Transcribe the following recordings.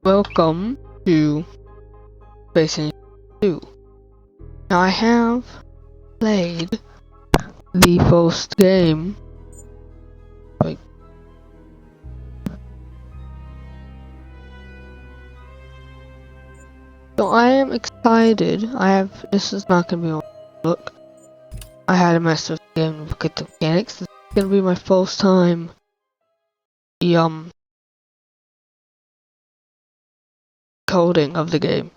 Welcome to Space Engine 2. Now I have played the first game. Wait. So I am excited. This is not gonna be my look. I had a mess with the game, look at the mechanics. This is gonna be my first time coding of the game.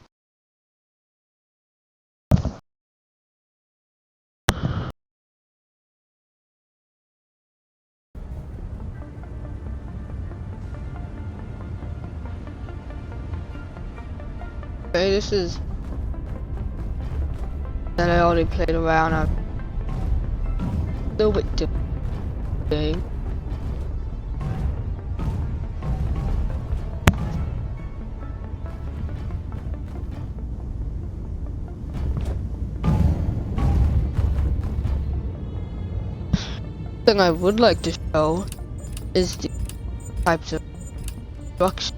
Okay, this is that I already played around a little bit different game. Thing I would like to show is the types of structure.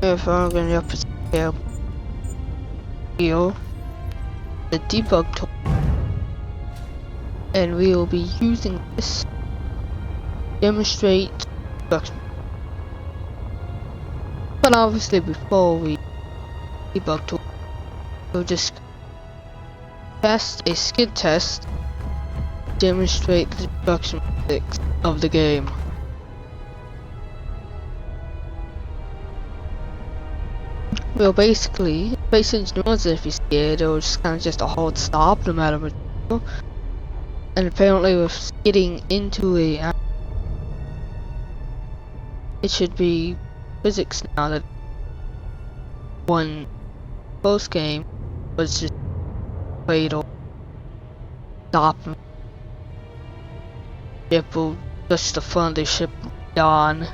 If I'm going to up scale here, the debug tool, and we will be using this to demonstrate structure. But obviously before we debug tool, we'll just test a skid test to demonstrate the destruction physics of the game. Well, basically, Space Engine knows if you're scared, it'll just kind of just a hard stop no matter what you do. And apparently with skidding into it should be physics now that one post game was just fatal. Stop ship will touch the front of the ship on,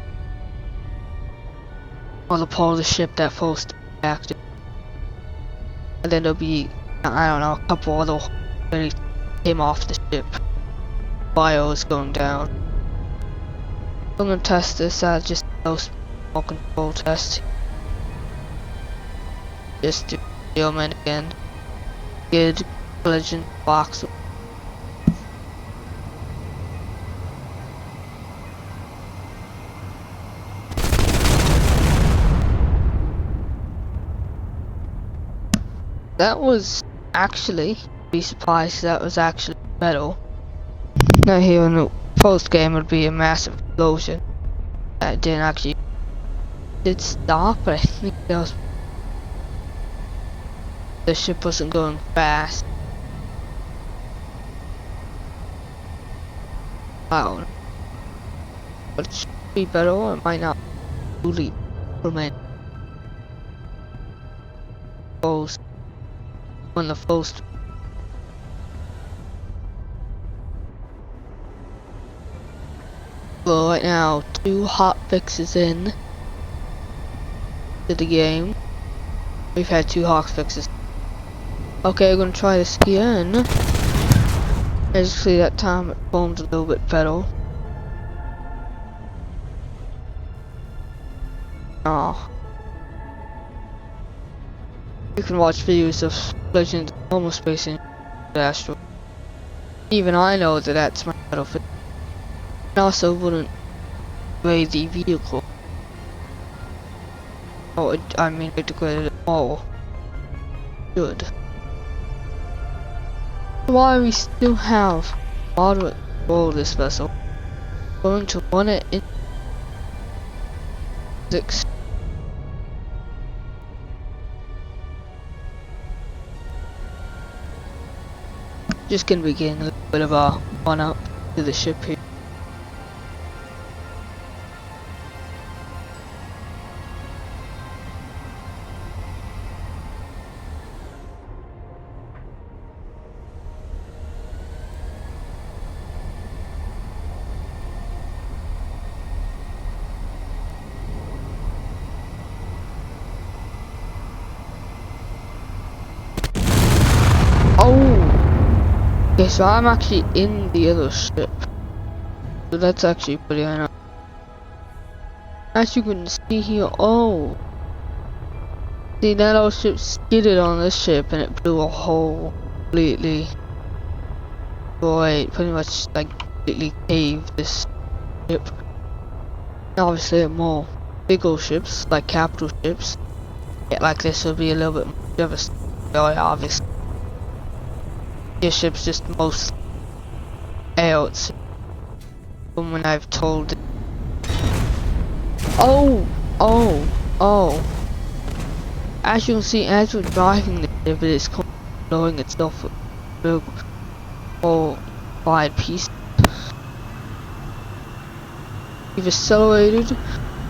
or the part of the ship that first acted, and then there'll be, I don't know, a couple other when he came off the ship. Bio is going down. I'm gonna test this at just a small control test. Just to Yeoman again. Good collision box. That was actually, be surprised that was actually metal. Now here in the first game would be a massive explosion. That didn't actually did stop, but I think that was the ship wasn't going fast. I don't know. But it should be better, or it might not fully implement goals on the first. Well, right now, 2 hot fixes in to the game. We've had 2 hot fixes. Okay, we're gonna try this again. As you see, that time it formed a little bit better. Oh. You can watch videos of Legend almost spacing Astro. Even I know that that's my battlefield. I also wouldn't raid the vehicle. Oh, I mean, integrate it all. Good. Why we still have moderate control of this vessel, going to run it in 6. Just gonna be getting a little bit of a run up to the ship here. Okay, so I'm actually in the other ship. So that's actually pretty nice. As you can see here, oh. See, that old ship skidded on this ship and it blew a hole completely. Boy, pretty much like completely caved this ship. Obviously, more bigger ships, like capital ships, like this will be a little bit more devastating. Very obvious. This ship's just most out from when I've told. Oh, oh, oh. As you can see, as we're driving the ship, it is blowing itself with all 5 pieces. We've accelerated to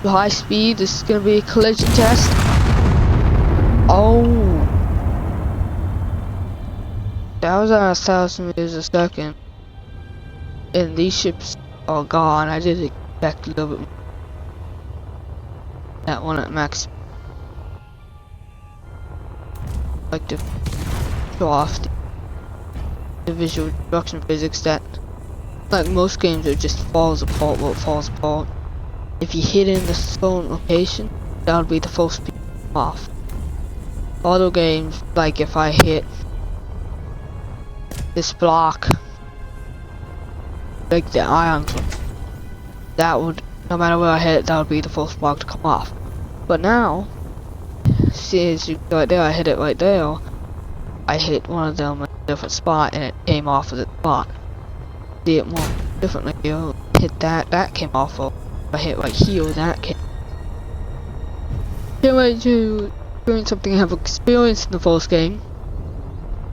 high speed. This is gonna be a collision test. Oh, that was at 1,000 meters a second, and these ships are gone. I did expect a little bit more. That one at max. Like to show off the visual destruction physics that, like most games, it just falls apart. Well, it falls apart. If you hit in the certain location, that would be the full speed off. Other games, like if I hit this block, like the iron club, that would, no matter where I hit, that would be the first block to come off. But now, see, as you right there, I hit it right there. I hit one of them at a different spot, and it came off of the spot. See it more differently. You hit that came off of. If I hit right here, that came. Can't wait to doing something I have experienced in the first game.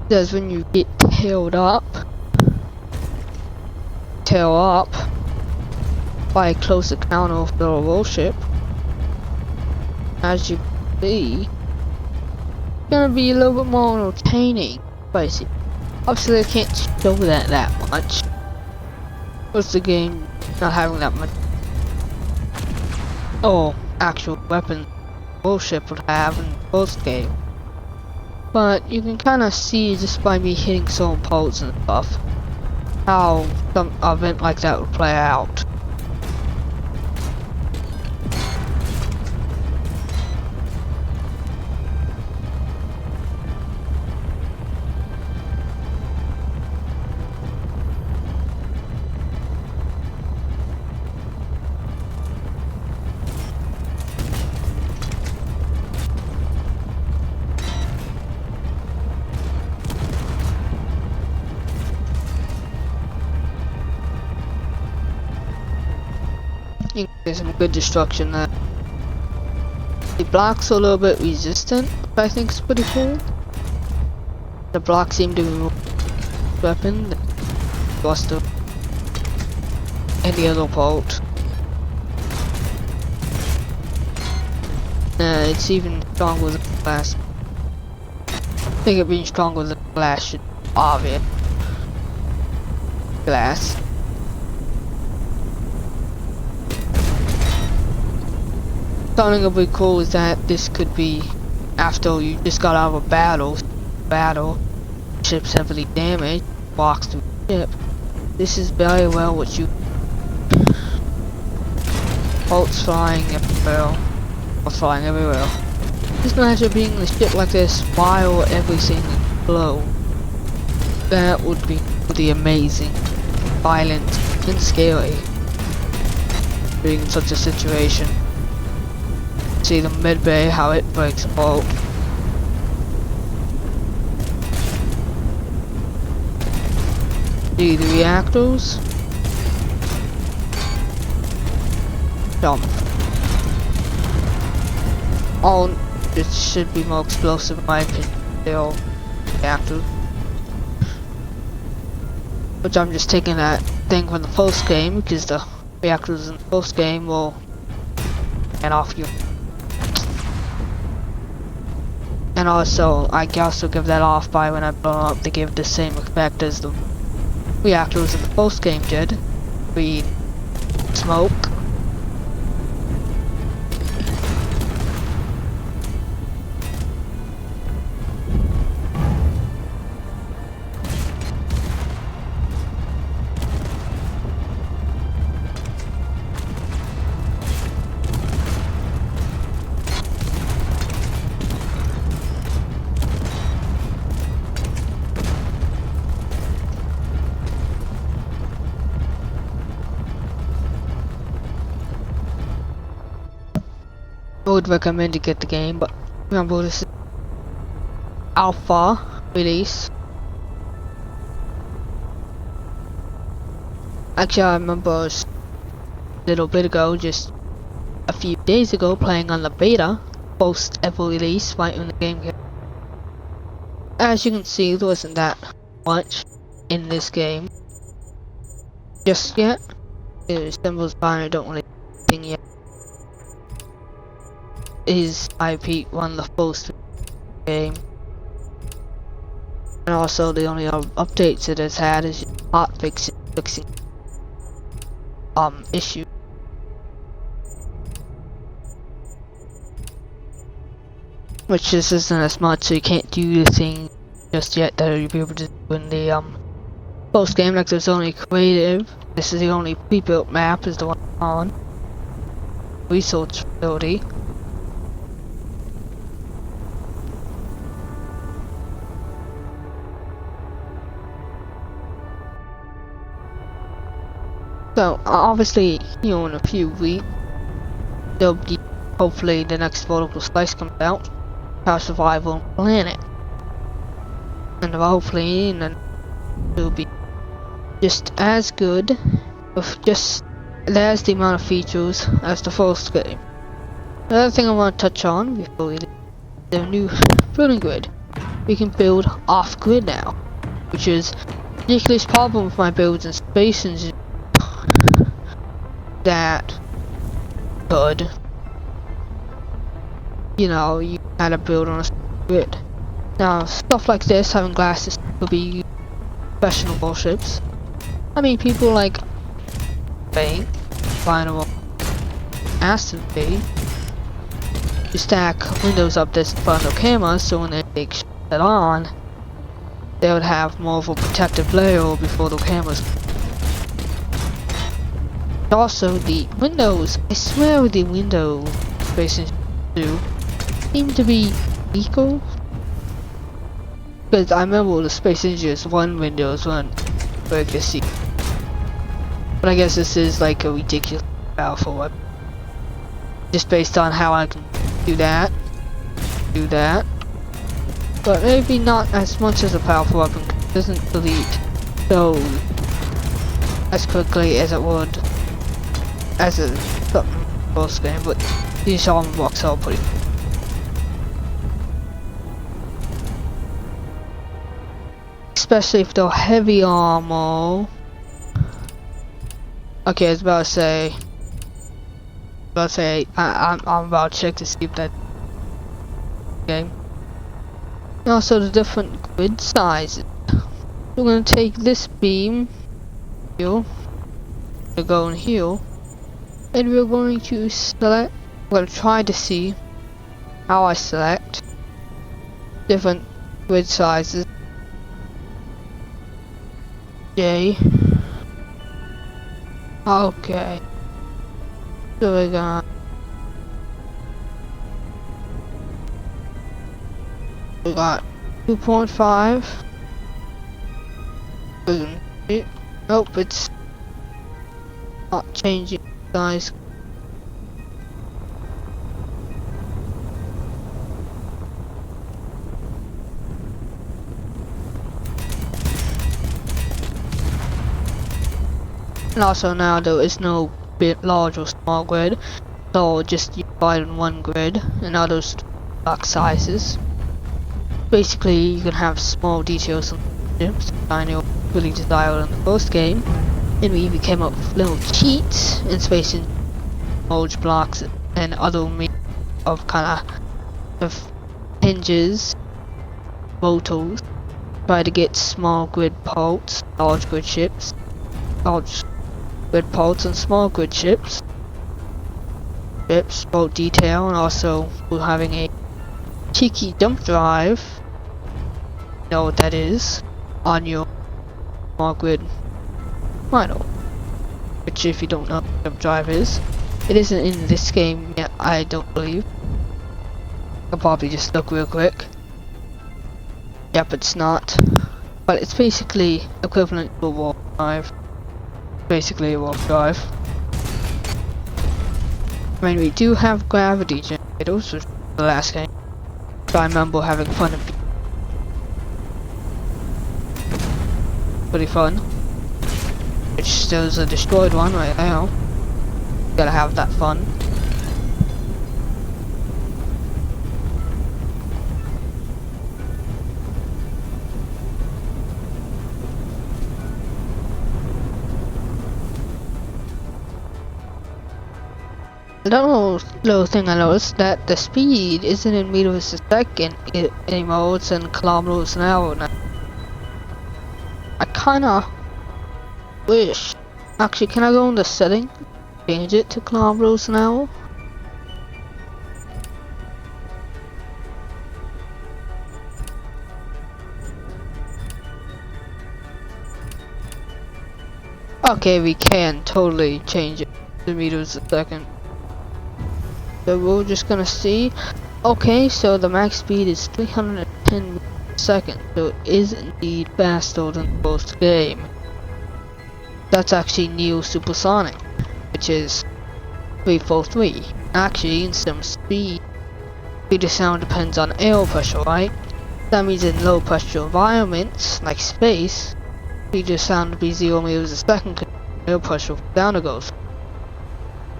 That's when you get tailed up by a close encounter of the warship. As you can see, it's gonna be a little bit more entertaining, basically. Obviously I can't show that much. What's the game not having that much actual weapon warship would have in the first game. But you can kinda see just by me hitting certain poles and stuff how some event like that would play out. You can get some good destruction there. The blocks are a little bit resistant, which I think is pretty cool. The blocks seem to be weapon buster any other part. It's even stronger than glass. I think it being stronger than glass should be obvious. Glass. Something that would be cool is that this could be after you just got out of a battle, ship's heavily damaged, walks through the ship. This is very well what you bolts flying everywhere. Just imagine being in a ship like this while everything is below. That would be pretty amazing, violent, and scary. Being in such a situation. See the mid bay, how it breaks apart. See the reactors. Jump. Oh, it should be more explosive in my opinion. They're reactors. Which I'm just taking that thing from the first game, because the reactors in the first game will get off you. And also, I can also give that off by when I blow up, they give the same effect as the reactors in the first game did. We smoke. would recommend to get the game, but remember this is alpha release. Actually, I remember a little bit ago, just a few days ago, playing on the beta post ever release right when the game came. As you can see, there wasn't that much in this game just yet. It resembles fine, I don't really think yet. Is, I repeat, one of the first game. And also the only updates it has had is hot fixing issue. Which just isn't as much, so you can't do the thing just yet that you'll be able to do in the post game. Like there's only creative. This is the only pre-built map, is the one on resource facility. So obviously, you know, in a few weeks there'll be hopefully the next Vertical Slice comes out, Power Survival on Planet, and hopefully and then it'll be just as good with just there's the amount of features as the first game. Another thing I want to touch on before we leave, the new building grid. We can build off grid now, which is a ridiculous problem with my builds in Space Engineer that could, you know, you had to build on a grid. Now stuff like this, having glasses, could be professional warships. I mean, people like Bay, Final, Aston V, you stack windows up this in front of the camera, so when they take shit on, they would have more of a protective layer before the cameras. Also, the windows, I swear the window Space do seem to be equal. Because I remember the Space Engineers 1 windows weren't very good to see. But I guess this is like a ridiculous powerful weapon. Just based on how I can do that. But maybe not as much as a powerful weapon, because it doesn't delete so as quickly as it would as a first game, but these armor blocks are pretty. Especially if they're heavy armor. Okay, I was about to say, I'm about to check to see if that game. And also the different grid sizes. We're gonna take this beam here, to go in here, and we're going to select. We're going to try to see how I select different grid sizes. J. Okay. So we got We got 2.5. Nope, it's not changing size. And also now there is no bit large or small grid, so just divide in one grid and others block sizes. Basically you can have small details on the ships, tiny or really desired in the first game, and we even came up with little cheats in Space and large blocks and other means of kind of hinges, motors, try to get small grid parts, large grid ships, large grid parts and small grid ships, both detail, and also we're having a cheeky dump drive, you know what that is, on your small grid model. Which, if you don't know what dump drive is, it isn't in this game yet, I don't believe. I'll probably just look real quick. Yep, it's not. But it's basically equivalent to a warp drive. Basically a warp drive. I mean, we do have gravity gen, Tornadoes, which was the last game. So I remember having fun and pretty fun. Which still is a destroyed one right now. Gotta have that fun. Another little thing I noticed that the speed isn't in meters a second anymore, it's in kilometers an hour now. I kinda wish. Actually, can I go in the setting? Change it to kilometers an hour? Okay, we can totally change it to meters a second. So we're just gonna see. Okay, so the max speed is 310 meters a second, so it is indeed faster than the first game. That's actually Neo Supersonic, which is 343. Actually, in some speed of sound depends on air pressure, right? That means in low pressure environments, like space, speed of sound would be 0 meters a second because air pressure down it goes.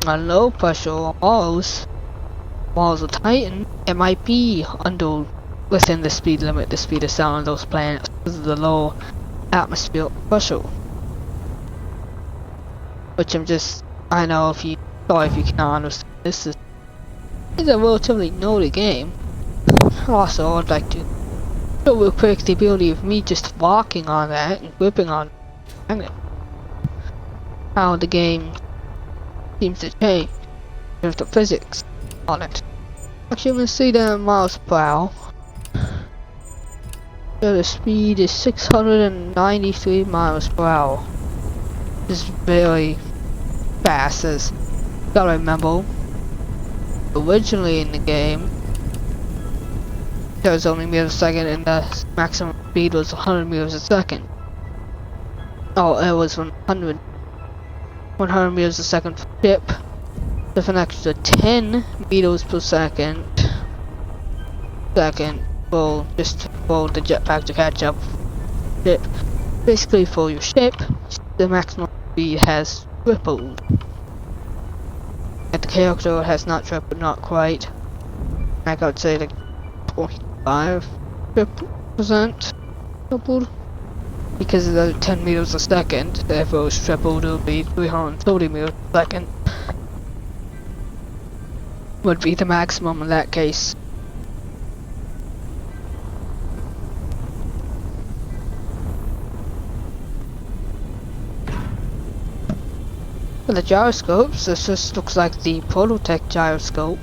On low pressure walls of Titan, it might be within the speed limit, the speed of sound on those planets because of the low atmospheric pressure. Which I know if you can't understand this, is a relatively naughty game. Also, I'd like to show real quick the ability of me just walking on that and gripping on it. How the game seems to change in terms of physics on it. Actually, I'm gonna see the miles per hour. So the speed is 693 miles per hour. This is very fast, as you gotta remember, originally in the game there was only meters a second and the maximum speed was 100 meters a second. Oh, it was 100 meters a second per ship. With an extra 10 meters per second for the jetpack to catch up. Basically, for your ship, the maximum speed has tripled. And the character has not tripled, not quite. I would say like 0.5% tripled. Because of the 10 meters a second, if it was tripled, it would be 330 meters a second. Would be the maximum in that case. For the gyroscopes, this just looks like the Prototech gyroscope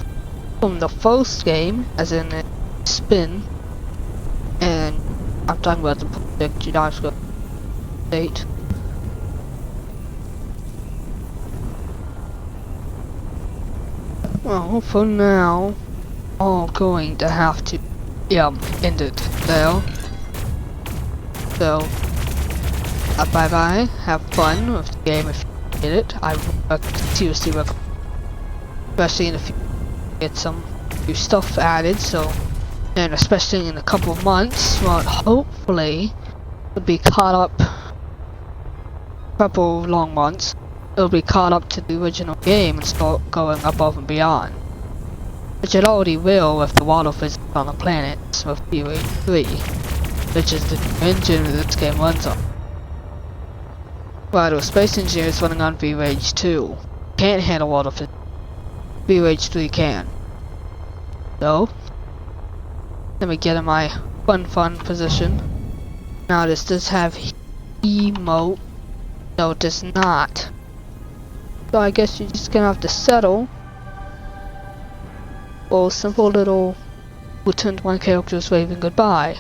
from the first game, as in it spin, and I'm talking about the Prototech gyroscope 8. Well, for now, I'm going to have to end it there. So, bye bye, have fun with the game if you get it. I would seriously recommend, especially in the future, get some new stuff added, so, and especially in a couple of months, well, hopefully, it'll be caught up, couple of long months, it'll be caught up to the original game and start going above and beyond. Which it already will with the water physics on the planets with VRAGE 3, which is the engine that this game runs on. While the Space Engineer is running on VRAGE 2, can't handle water physics. VRAGE 3 can. So, let me get in my fun position. Now this does have emote, no it does not. So I guess you're just gonna have to settle. Or simple little return to my characters waving goodbye.